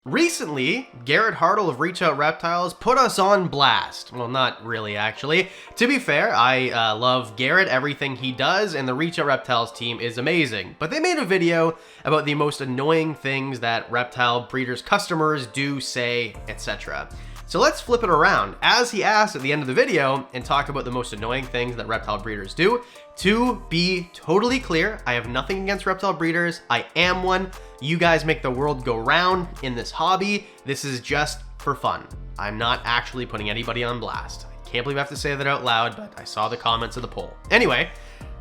Recently, Garrett Hartle of Reach Out Reptiles put us on blast. Well, not really, actually. To be fair, I love Garrett, everything he does, and the Reach Out Reptiles team is amazing. But they made a video about the most annoying things that reptile breeders' customers do, say, etc. So let's flip it around, as he asked at the end of the video, and talk about the most annoying things that reptile breeders do. To be totally clear, I have nothing against reptile breeders. I am one. You guys make the world go round in this hobby. This is just for fun. I'm not actually putting anybody on blast. I can't believe I have to say that out loud, but I saw the comments of the poll. Anyway,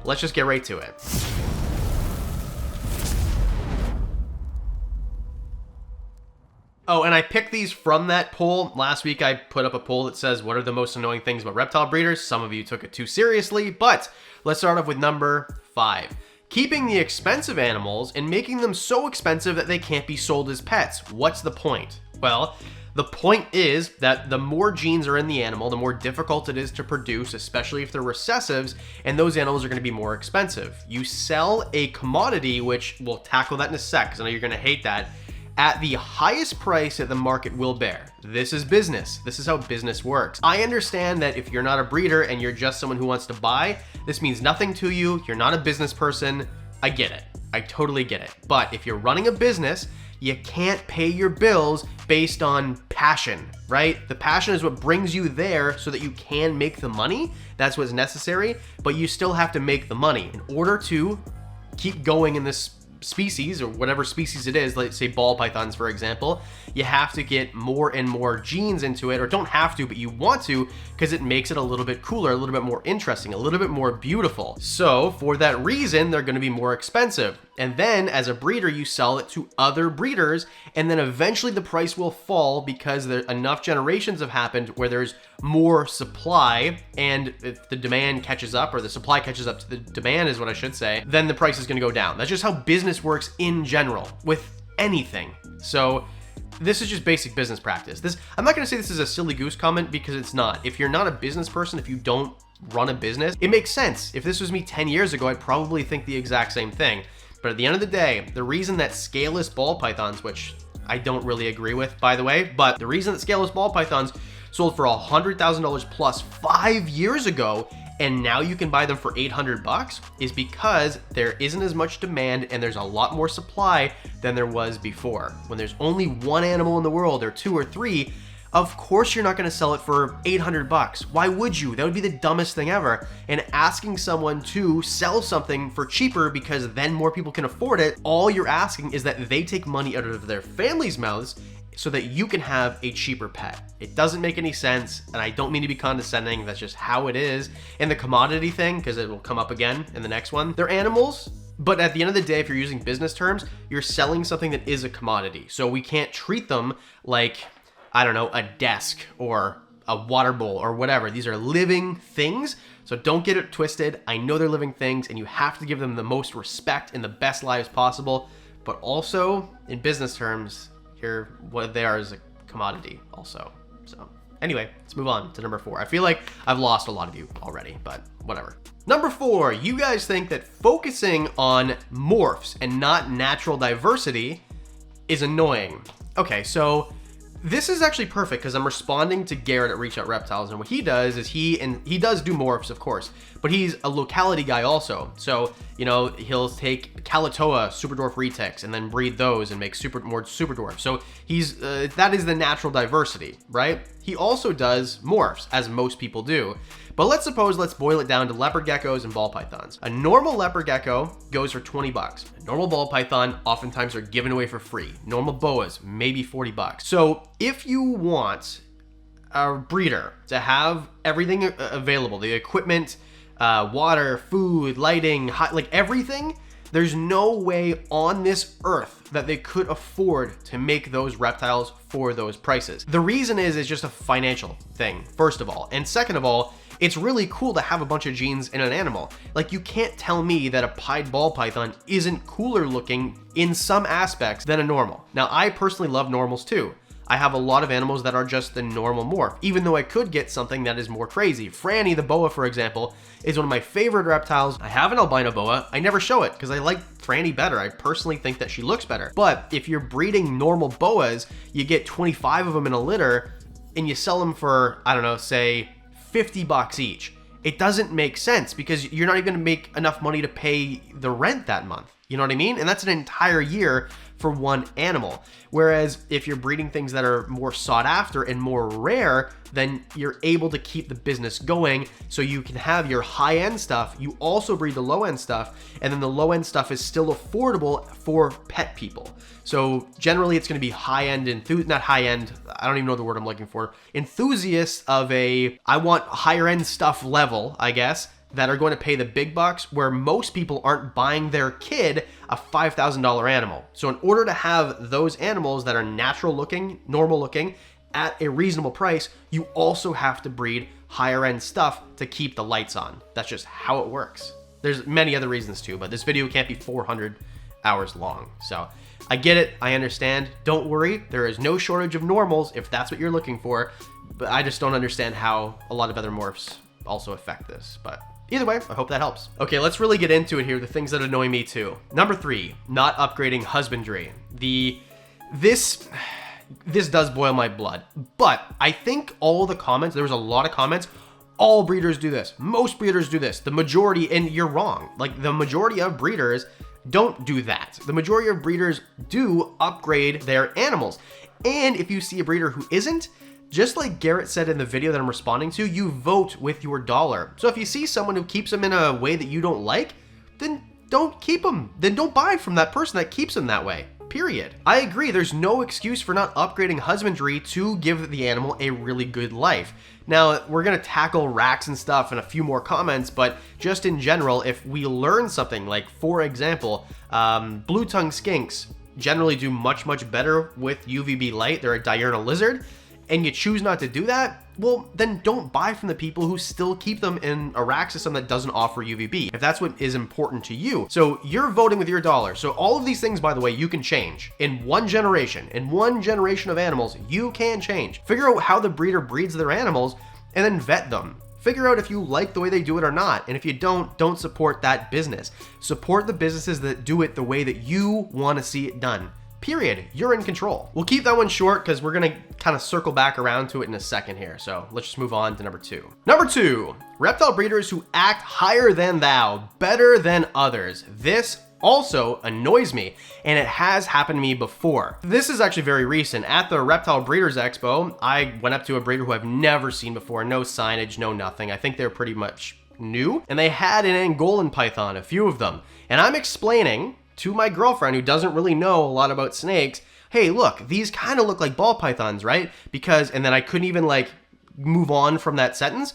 let's just get right to it. Oh, and I picked these from that poll. Last week I put up a poll that says, what are the most annoying things about reptile breeders? Some of you took it too seriously, but let's start off with number 5. Keeping the expensive animals and making them so expensive that they can't be sold as pets. What's the point? Well, the point is that the more genes are in the animal, the more difficult it is to produce, especially if they're recessives, and those animals are going to be more expensive. You sell a commodity, which we'll tackle that in a sec, because I know you're going to hate that, at the highest price that the market will bear. This is business. This is how business works. I understand that if you're not a breeder and you're just someone who wants to buy, this means nothing to you. You're not a business person. I get it. I totally get it. But if you're running a business, you can't pay your bills based on passion, right? The passion is what brings you there so that you can make the money. That's what's necessary, but you still have to make the money in order to keep going in this species, or whatever species it is, let's say ball pythons for example. You have to get more and more genes into it, or don't have to, but you want to, because it makes it a little bit cooler, a little bit more interesting, a little bit more beautiful. So for that reason, they're going to be more expensive. And then as a breeder, you sell it to other breeders, and then eventually the price will fall because there enough generations have happened where there's more supply, and if the demand catches up, or the supply catches up to the demand is what I should say, then the price is going to go down. That's just how business works in general with anything. So this is just basic business practice. I'm not going to say this is a silly goose comment, because it's not. If you're not a business person, if you don't run a business, it makes sense. If this was me 10 years ago, I'd probably think the exact same thing. But at the end of the day, the reason that scaleless ball pythons, which I don't really agree with, by the way, but the reason that scaleless ball pythons sold for $100,000 plus 5 years ago, and now you can buy them for $800, is because there isn't as much demand and there's a lot more supply than there was before. When there's only one animal in the world, or 2 or 3, of course you're not going to sell it for $800. Why would you? That would be the dumbest thing ever. And asking someone to sell something for cheaper because then more people can afford it, all you're asking is that they take money out of their family's mouths so that you can have a cheaper pet. It doesn't make any sense, and I don't mean to be condescending, that's just how it is. And the commodity thing, because it will come up again in the next one, they're animals, but at the end of the day, if you're using business terms, you're selling something that is a commodity. So we can't treat them like, I don't know, a desk or a water bowl or whatever. These are living things, so don't get it twisted. I know they're living things, and you have to give them the most respect and the best lives possible, but also, in business terms, here, what they are is a commodity also. So anyway, let's move on to number 4. I feel like I've lost a lot of you already, but whatever. Number 4, you guys think that focusing on morphs and not natural diversity is annoying. Okay, so this is actually perfect because I'm responding to Garrett at Reach Out Reptiles, and what he does is he does do morphs, of course, but he's a locality guy also. So, you know, he'll take Kalatoa super dwarf retics and then breed those and make more super dwarf. So he's that is the natural diversity, right? He also does morphs, as most people do. But let's boil it down to leopard geckos and ball pythons. A normal leopard gecko goes for $20. A normal ball python oftentimes are given away for free. Normal boas, maybe $40. So if you want a breeder to have everything available, the equipment, water, food, lighting, like everything, there's no way on this earth that they could afford to make those reptiles for those prices. The reason is just a financial thing, first of all. And second of all, it's really cool to have a bunch of genes in an animal. Like, you can't tell me that a pied ball python isn't cooler looking in some aspects than a normal. Now, I personally love normals too. I have a lot of animals that are just the normal morph, even though I could get something that is more crazy. Franny the boa, for example, is one of my favorite reptiles. I have an albino boa. I never show it because I like Franny better. I personally think that she looks better. But if you're breeding normal boas, you get 25 of them in a litter and you sell them for, I don't know, say $50 each. It doesn't make sense because you're not even gonna make enough money to pay the rent that month. You know what I mean? And that's an entire year for one animal. Whereas if you're breeding things that are more sought after and more rare, then you're able to keep the business going so you can have your high-end stuff. You also breed the low-end stuff, and then the low-end stuff is still affordable for pet people. So generally it's gonna be high-end, not high-end, I don't even know the word I'm looking for, enthusiasts of I want higher-end stuff level, I guess, that are going to pay the big bucks, where most people aren't buying their kid a $5,000 animal. So in order to have those animals that are natural looking, normal looking, at a reasonable price, you also have to breed higher end stuff to keep the lights on. That's just how it works. There's many other reasons too, but this video can't be 400 hours long. So I get it, I understand. Don't worry, there is no shortage of normals if that's what you're looking for, but I just don't understand how a lot of other morphs also affect this. But either way, I hope that helps. Okay, let's really get into it here, the things that annoy me too. Number 3, not upgrading husbandry. This does boil my blood, but I think all the comments, there was a lot of comments, all breeders do this, most breeders do this, the majority, and you're wrong. Like, the majority of breeders don't do that. The majority of breeders do upgrade their animals. And if you see a breeder who isn't, just like Garrett said in the video that I'm responding to, you vote with your dollar. So if you see someone who keeps them in a way that you don't like, then don't keep them. Then don't buy from that person that keeps them that way. Period. I agree, there's no excuse for not upgrading husbandry to give the animal a really good life. Now, we're gonna tackle racks and stuff and a few more comments, but just in general, if we learn something, like for example, blue tongue skinks generally do much better with UVB light. They're a diurnal lizard, and you choose not to do that, well, then don't buy from the people who still keep them in a rack system that doesn't offer UVB, if that's what is important to you. So you're voting with your dollar. So all of these things, by the way, you can change. In one generation of animals, you can change. Figure out how the breeder breeds their animals and then vet them. Figure out if you like the way they do it or not. And if you don't support that business. Support the businesses that do it the way that you want to see it done. Period. You're in control. We'll keep that one short because we're going to kind of circle back around to it in a second here. So let's just move on to number 2. Number 2, reptile breeders who act higher than thou, better than others. This also annoys me, and it has happened to me before. This is actually very recent. At the Reptile Breeders Expo, I went up to a breeder who I've never seen before. No signage, no nothing. I think they're pretty much new. And they had an Angolan python, a few of them. And I'm explaining to my girlfriend, who doesn't really know a lot about snakes, hey, look, these kind of look like ball pythons, right? Because, and then I couldn't even like move on from that sentence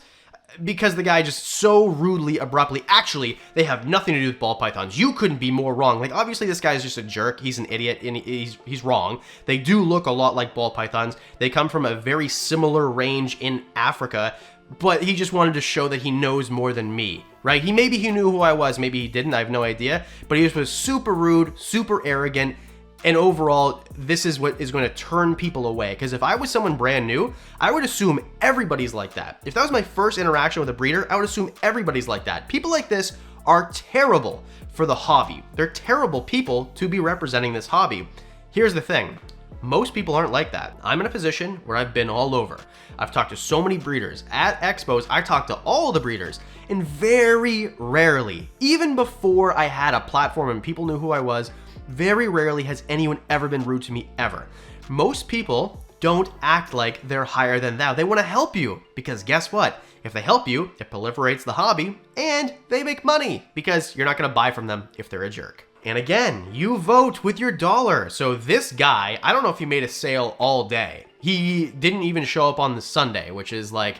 because the guy just so rudely, abruptly, actually, they have nothing to do with ball pythons. You couldn't be more wrong. Like, obviously this guy's just a jerk. He's an idiot and he's wrong. They do look a lot like ball pythons. They come from a very similar range in Africa, but he just wanted to show that he knows more than me, right? Maybe he knew who I was, maybe he didn't, I have no idea, but he was super rude, super arrogant, and overall, this is what is going to turn people away. Because if I was someone brand new, I would assume everybody's like that. If that was my first interaction with a breeder, I would assume everybody's like that. People like this are terrible for the hobby. They're terrible people to be representing this hobby. Here's the thing. Most people aren't like that. I'm in a position where I've been all over. I've talked to so many breeders. At expos, I talked to all the breeders, and very rarely, even before I had a platform and people knew who I was, very rarely has anyone ever been rude to me ever. Most people don't act like they're higher than thou. They want to help you because guess what? If they help you, it proliferates the hobby and they make money because you're not going to buy from them if they're a jerk. And again, you vote with your dollar. So this guy, I don't know if he made a sale all day. He didn't even show up on the Sunday, which is like,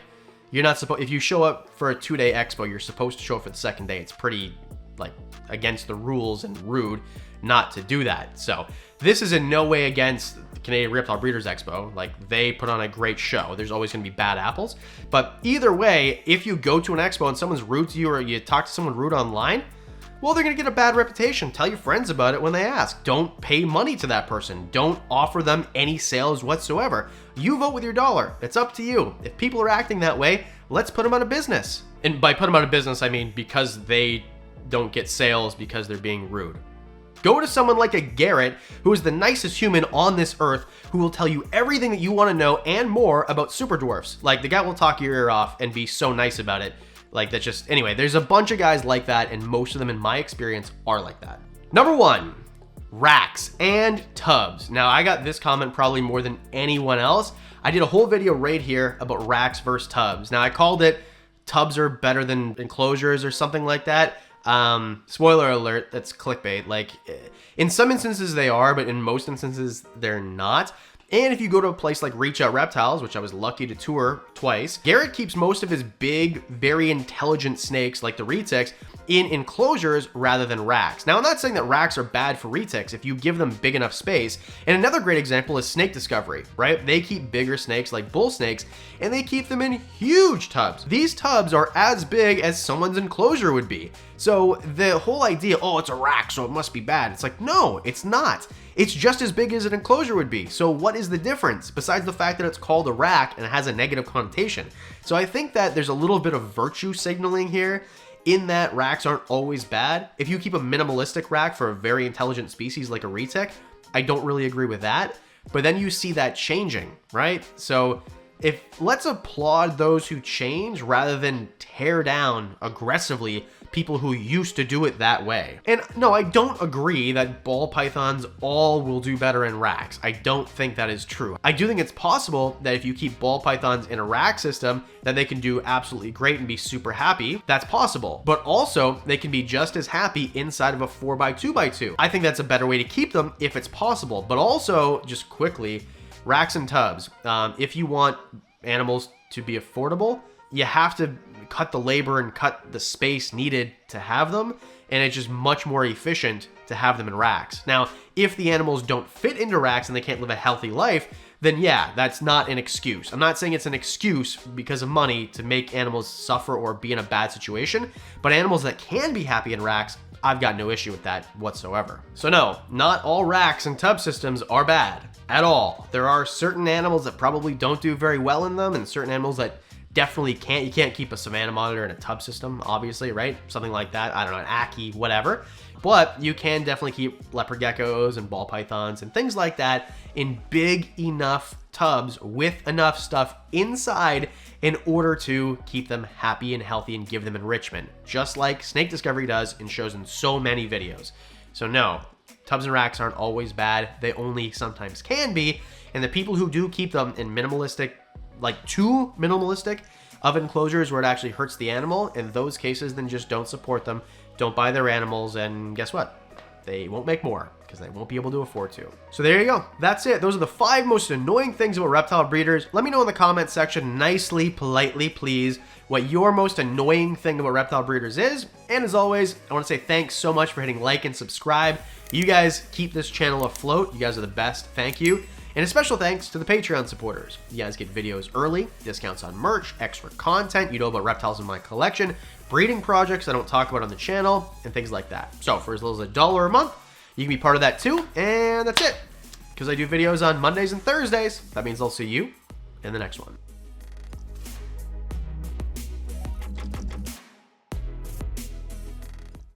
you're not supposed, if you show up for a 2-day expo, you're supposed to show up for the second day. It's pretty like against the rules and rude not to do that. So this is in no way against the Canadian Reptile Breeders Expo. Like, they put on a great show. There's always going to be bad apples. But either way, if you go to an expo and someone's rude to you or you talk to someone rude online, well, they're going to get a bad reputation. Tell your friends about it when they ask. Don't pay money to that person. Don't offer them any sales whatsoever. You vote with your dollar. It's up to you. If people are acting that way, let's put them out of business. And by put them out of business, I mean because they don't get sales because they're being rude. Go to someone like a Garrett, who is the nicest human on this earth, who will tell you everything that you want to know and more about super dwarfs. Like, the guy will talk your ear off and be so nice about it. Like, that's just, anyway, there's a bunch of guys like that, and most of them, in my experience, are like that. Number 1, racks and tubs. Now, I got this comment probably more than anyone else. I did a whole video right here about racks versus tubs. Now, I called it tubs are better than enclosures or something like that. Spoiler alert, that's clickbait. Like, in some instances they are, but in most instances they're not. And if you go to a place like Reach Out Reptiles, which I was lucky to tour twice, Garrett keeps most of his big, very intelligent snakes like the retics in enclosures rather than racks. Now, I'm not saying that racks are bad for retics if you give them big enough space. And another great example is Snake Discovery, right? They keep bigger snakes like bull snakes, and they keep them in huge tubs. These tubs are as big as someone's enclosure would be. So the whole idea, oh, it's a rack, so it must be bad. It's like, no, it's not. It's just as big as an enclosure would be. So what is the difference besides the fact that it's called a rack and it has a negative connotation? So I think that there's a little bit of virtue signaling here, in that racks aren't always bad. If you keep a minimalistic rack for a very intelligent species like a retic, I don't really agree with that. But then you see that changing, right? So let's applaud those who change rather than tear down aggressively people who used to do it that way. And no, I don't agree that ball pythons all will do better in racks. I don't think that is true. I do think it's possible that if you keep ball pythons in a rack system, that they can do absolutely great and be super happy. That's possible. But also, they can be just as happy inside of a 4x2x2. I think that's a better way to keep them if it's possible. But also, just quickly, racks and tubs. If you want animals to be affordable, you have to cut the labor and cut the space needed to have them, and it's just much more efficient to have them in racks. Now, if the animals don't fit into racks and they can't live a healthy life, then yeah, that's not an excuse. I'm not saying it's an excuse because of money to make animals suffer or be in a bad situation, but animals that can be happy in racks, I've got no issue with that whatsoever. So no, not all racks and tub systems are bad at all. There are certain animals that probably don't do very well in them, and certain animals that definitely can't. You can't keep a Savannah monitor in a tub system, obviously, right? Something like that. I don't know, an Aki, whatever. But you can definitely keep leopard geckos and ball pythons and things like that in big enough tubs with enough stuff inside in order to keep them happy and healthy and give them enrichment, just like Snake Discovery does and shows in so many videos. So no, tubs and racks aren't always bad. They only sometimes can be. And the people who do keep them in minimalistic, like too minimalistic of enclosures where it actually hurts the animal, in those cases, then just don't support them. Don't buy their animals, and guess what? They won't make more because they won't be able to afford to. So there you go. That's it. Those are the 5 most annoying things about reptile breeders. Let me know in the comments section, nicely, politely, please, what your most annoying thing about reptile breeders is. And as always, I want to say thanks so much for hitting like and subscribe. You guys keep this channel afloat. You guys are the best. Thank you. And a special thanks to the Patreon supporters. You guys get videos early, discounts on merch, extra content, you know about reptiles in my collection, breeding projects I don't talk about on the channel, and things like that. So for as little as $1 a month, you can be part of that too, and that's it. Because I do videos on Mondays and Thursdays, that means I'll see you in the next one.